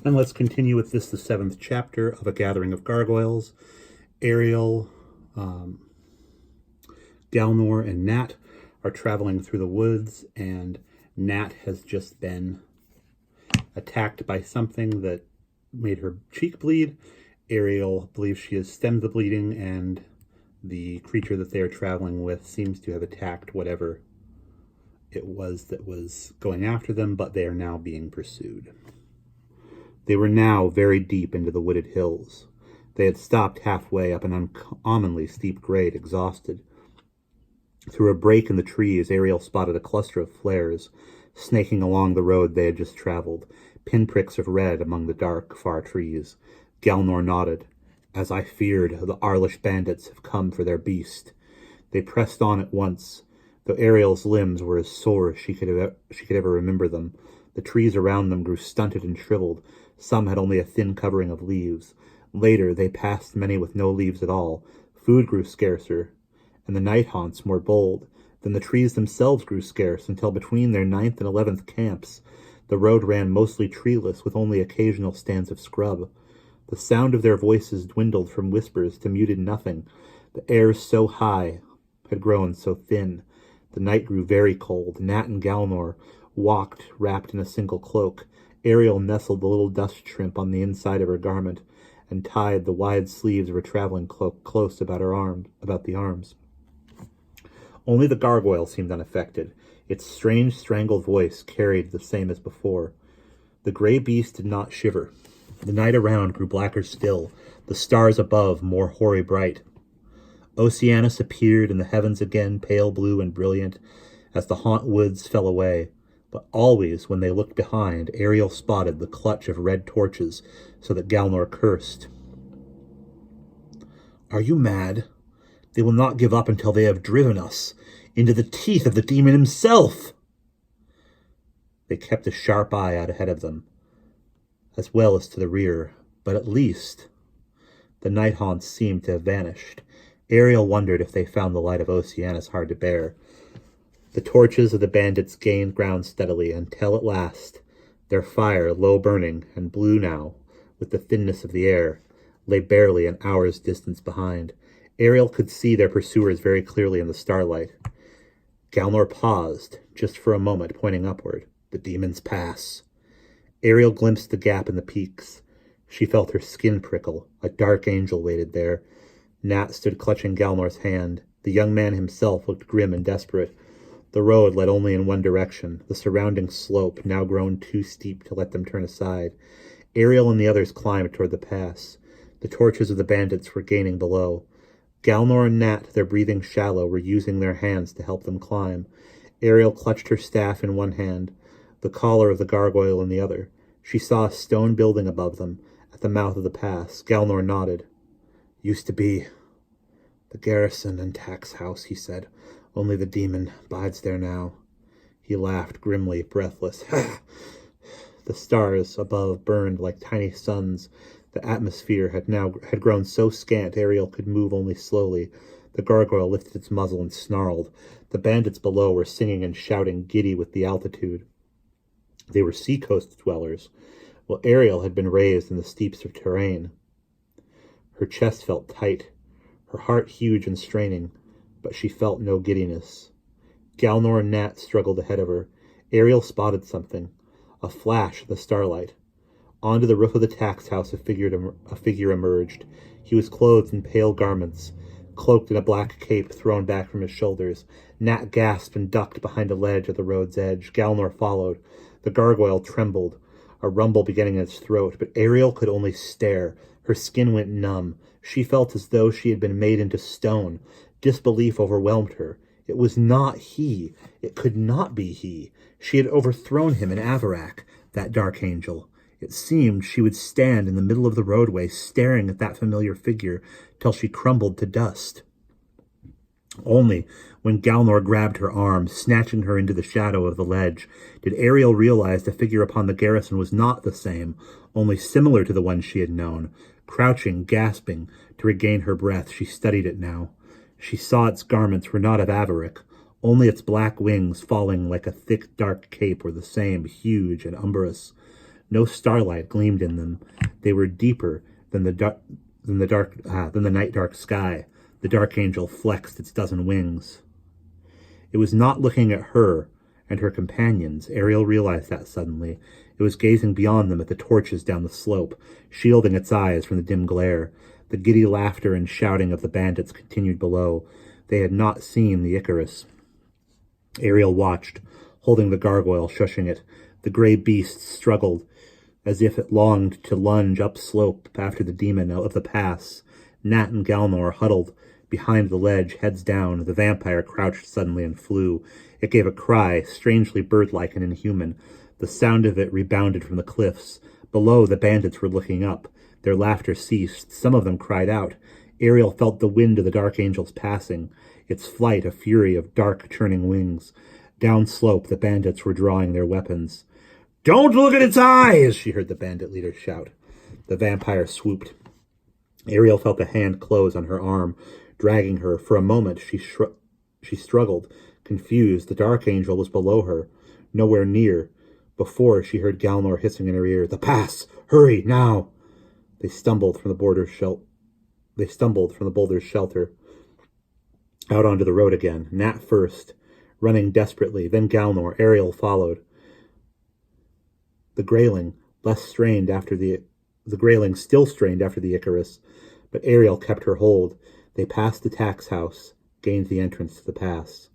And let's continue with this, the 7th chapter of A Gathering of Gargoyles. Ariel, Galnor, and Nat are traveling through the woods, and Nat has just been attacked by something that made her cheek bleed. Ariel believes she has stemmed the bleeding, and the creature that they are traveling with seems to have attacked whatever it was that was going after them, but they are now being pursued. They were now very deep into the wooded hills. They had stopped halfway up an uncommonly steep grade, exhausted. Through a break in the trees, Ariel spotted a cluster of flares snaking along the road they had just traveled, pinpricks of red among the dark, far trees. Galnor nodded. As I feared, the Arlish bandits have come for their beast. They pressed on at once, though Ariel's limbs were as sore as she could ever remember them. The trees around them grew stunted and shriveled. Some had only a thin covering of leaves. Later, they passed many with no leaves at all. Food grew scarcer, and the night haunts more bold. Then the trees themselves grew scarce, until between their 9th and 11th camps, the road ran mostly treeless, with only occasional stands of scrub. The sound of their voices dwindled from whispers to muted nothing. The air so high had grown so thin. The night grew very cold. Nat and Galnor walked wrapped in a single cloak. Ariel nestled the little dust shrimp on the inside of her garment, and tied the wide sleeves of her traveling cloak close about the arms. Only the gargoyle seemed unaffected. Its strange, strangled voice carried the same as before. The gray beast did not shiver. The night around grew blacker still, the stars above more hoary bright. Oceanus appeared in the heavens again, pale blue and brilliant, as the haunt woods fell away. But always, when they looked behind, Ariel spotted the clutch of red torches, so that Galnor cursed. Are you mad? They will not give up until they have driven us into the teeth of the demon himself. They kept a sharp eye out ahead of them, as well as to the rear, but at least the night haunts seemed to have vanished. Ariel wondered if they found the light of Oceanus hard to bear. The torches of the bandits gained ground steadily, until at last their fire, low burning and blue now with the thinness of the air, lay barely an hour's distance behind. Ariel could see their pursuers very clearly in the starlight. Galnor paused, just for a moment, pointing upward. The demons pass. Ariel glimpsed the gap in the peaks. She felt her skin prickle. A dark angel waited there. Nat stood clutching Galnor's hand. The young man himself looked grim and desperate. The road led only in one direction, the surrounding slope now grown too steep to let them turn aside. Ariel and the others climbed toward the pass. The torches of the bandits were gaining below. Galnor and Nat, their breathing shallow, were using their hands to help them climb. Ariel clutched her staff in one hand, the collar of the gargoyle in the other. She saw a stone building above them, at the mouth of the pass. Galnor nodded. Used to be the garrison and tax house, he said. Only the demon bides there now. He laughed grimly, breathless. The stars above burned like tiny suns. The atmosphere had grown so scant Ariel could move only slowly. The gargoyle lifted its muzzle and snarled. The bandits below were singing and shouting, giddy with the altitude. They were seacoast dwellers, while Ariel had been raised in the steeps of terrain. Her chest felt tight, her heart huge and straining, but she felt no giddiness. Galnor and Nat struggled ahead of her. Ariel spotted something, a flash in the starlight. Onto the roof of the tax house a figure emerged. He was clothed in pale garments, cloaked in a black cape thrown back from his shoulders. Nat gasped and ducked behind a ledge at the road's edge. Galnor followed. The gargoyle trembled, a rumble beginning in its throat, but Ariel could only stare. Her skin went numb. She felt as though she had been made into stone. Disbelief overwhelmed her. It was not he. It could not be he. She had overthrown him in Avarak, that dark angel. It seemed she would stand in the middle of the roadway, staring at that familiar figure, till she crumbled to dust. Only when Galnor grabbed her arm, snatching her into the shadow of the ledge, did Ariel realize the figure upon the garrison was not the same, only similar to the one she had known. Crouching, gasping, to regain her breath, she studied it now. She saw its garments were not of Avarik. Only its black wings, falling like a thick, dark cape, were the same, huge and umbrous. No starlight gleamed in them. They were deeper than the night dark sky. The dark angel flexed its dozen wings. It was not looking at her and her companions. Ariel realized that suddenly. It was gazing beyond them at the torches down the slope, shielding its eyes from the dim glare. The giddy laughter and shouting of the bandits continued below. They had not seen the Icarus. Ariel watched, holding the gargoyle, shushing it. The gray beast struggled, as if it longed to lunge upslope after the demon of the pass. Nat and Galnor huddled behind the ledge, heads down. The vampire crouched suddenly and flew. It gave a cry, strangely bird-like and inhuman. The sound of it rebounded from the cliffs. Below, the bandits were looking up. Their laughter ceased. Some of them cried out. Ariel felt the wind of the dark angels passing, its flight a fury of dark, churning wings. Downslope, the bandits were drawing their weapons. "Don't look at its eyes!" she heard the bandit leader shout. The vampire swooped. Ariel felt a hand close on her arm, dragging her. For a moment, she struggled, confused. The dark angel was below her, nowhere near. Before, she heard Galnor hissing in her ear, "The pass! Hurry, now!" They stumbled from the boulder's shelter, out onto the road again. Nat first, running desperately, then Galnor. Ariel followed. The grayling still strained after the Icarus, but Ariel kept her hold. They passed the tax house, gained the entrance to the pass.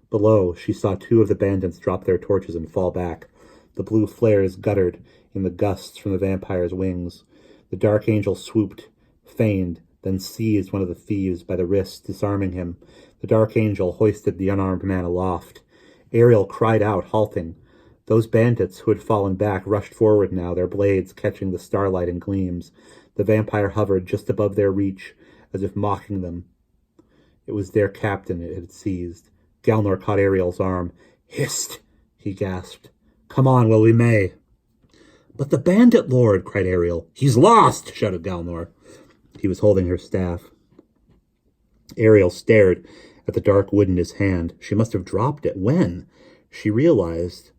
Below, she saw two of the bandits drop their torches and fall back. The blue flares guttered in the gusts from the vampire's wings. The dark angel swooped, feigned, then seized one of the thieves by the wrist, disarming him. The dark angel hoisted the unarmed man aloft. Ariel cried out, halting. Those bandits who had fallen back rushed forward now, their blades catching the starlight and gleams. The vampire hovered just above their reach, as if mocking them. It was their captain it had seized. Galnor caught Ariel's arm. "Hist!" he gasped. "Come on while we may." "But the bandit lord!" cried Ariel. "He's lost!" shouted Galnor. He was holding her staff. Ariel stared at the dark wood in his hand. She must have dropped it. When? She realized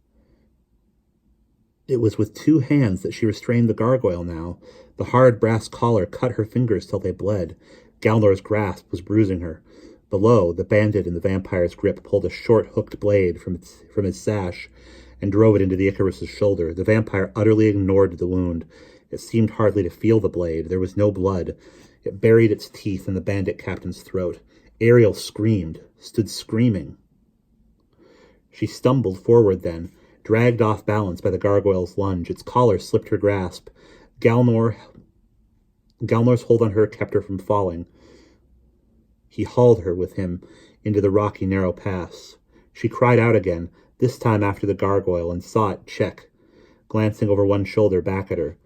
it was with two hands that she restrained the gargoyle now. The hard brass collar cut her fingers till they bled. Galnor's grasp was bruising her. Below, the bandit in the vampire's grip pulled a short hooked blade from his sash and drove it into the Icarus's shoulder. The vampire utterly ignored the wound. It seemed hardly to feel the blade. There was no blood. It buried its teeth in the bandit captain's throat. Ariel screamed, stood screaming. She stumbled forward then, dragged off balance by the gargoyle's lunge. Its collar slipped her grasp. Galnor's hold on her kept her from falling. He hauled her with him into the rocky, narrow pass. She cried out again, this time after the gargoyle, and saw it check, glancing over one shoulder back at her.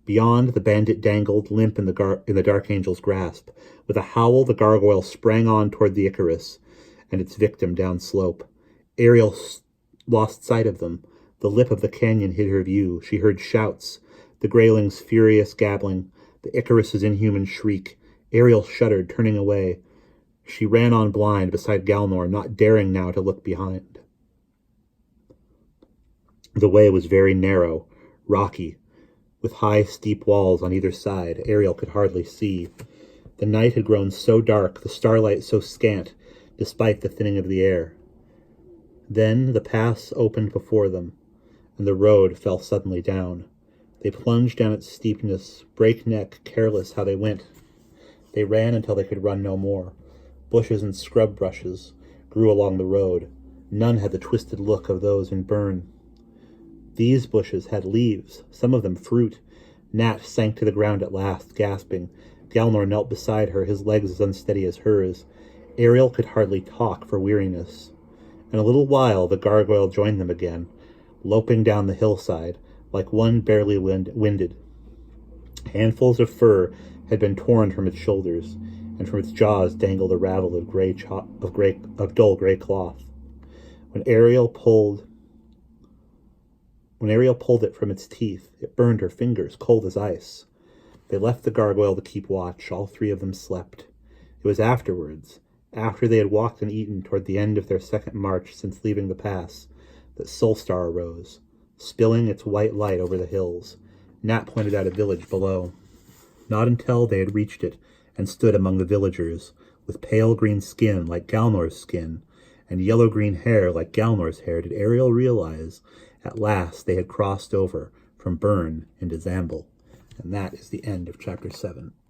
Beyond, the bandit dangled, limp in the dark angel's grasp. With a howl, the gargoyle sprang on toward the Icarus and its victim downslope. Ariel lost sight of them. The lip of the canyon hid her view. She heard shouts, the grayling's furious gabbling, the Icarus's inhuman shriek. Ariel shuddered, turning away. She ran on blind beside Galnor, not daring now to look behind. The way was very narrow, rocky, with high, steep walls on either side. Ariel could hardly see. The night had grown so dark, the starlight so scant, despite the thinning of the air. Then the pass opened before them, and the road fell suddenly down. They plunged down its steepness, breakneck, careless how they went. They ran until they could run no more. Bushes and scrub brushes grew along the road. None had the twisted look of those in Bern. These bushes had leaves, some of them fruit. Nat sank to the ground at last, gasping. Galnor knelt beside her, his legs as unsteady as hers. Ariel could hardly talk for weariness. In a little while the gargoyle joined them again, loping down the hillside, like one barely winded. Handfuls of fur had been torn from its shoulders, and from its jaws dangled a ravel of dull gray cloth. When Ariel pulled it from its teeth, it burned her fingers, cold as ice. They left the gargoyle to keep watch. All three of them slept. It was afterwards, after they had walked and eaten toward the end of their second march since leaving the pass, that Solstar arose. spilling its white light over the hills. Nat pointed out a village below. Not until they had reached it and stood among the villagers, with pale green skin like Galnor's skin, and yellow-green hair like Galnor's hair, did Ariel realize at last they had crossed over from Bern into Zamble. And that is the end of Chapter 7.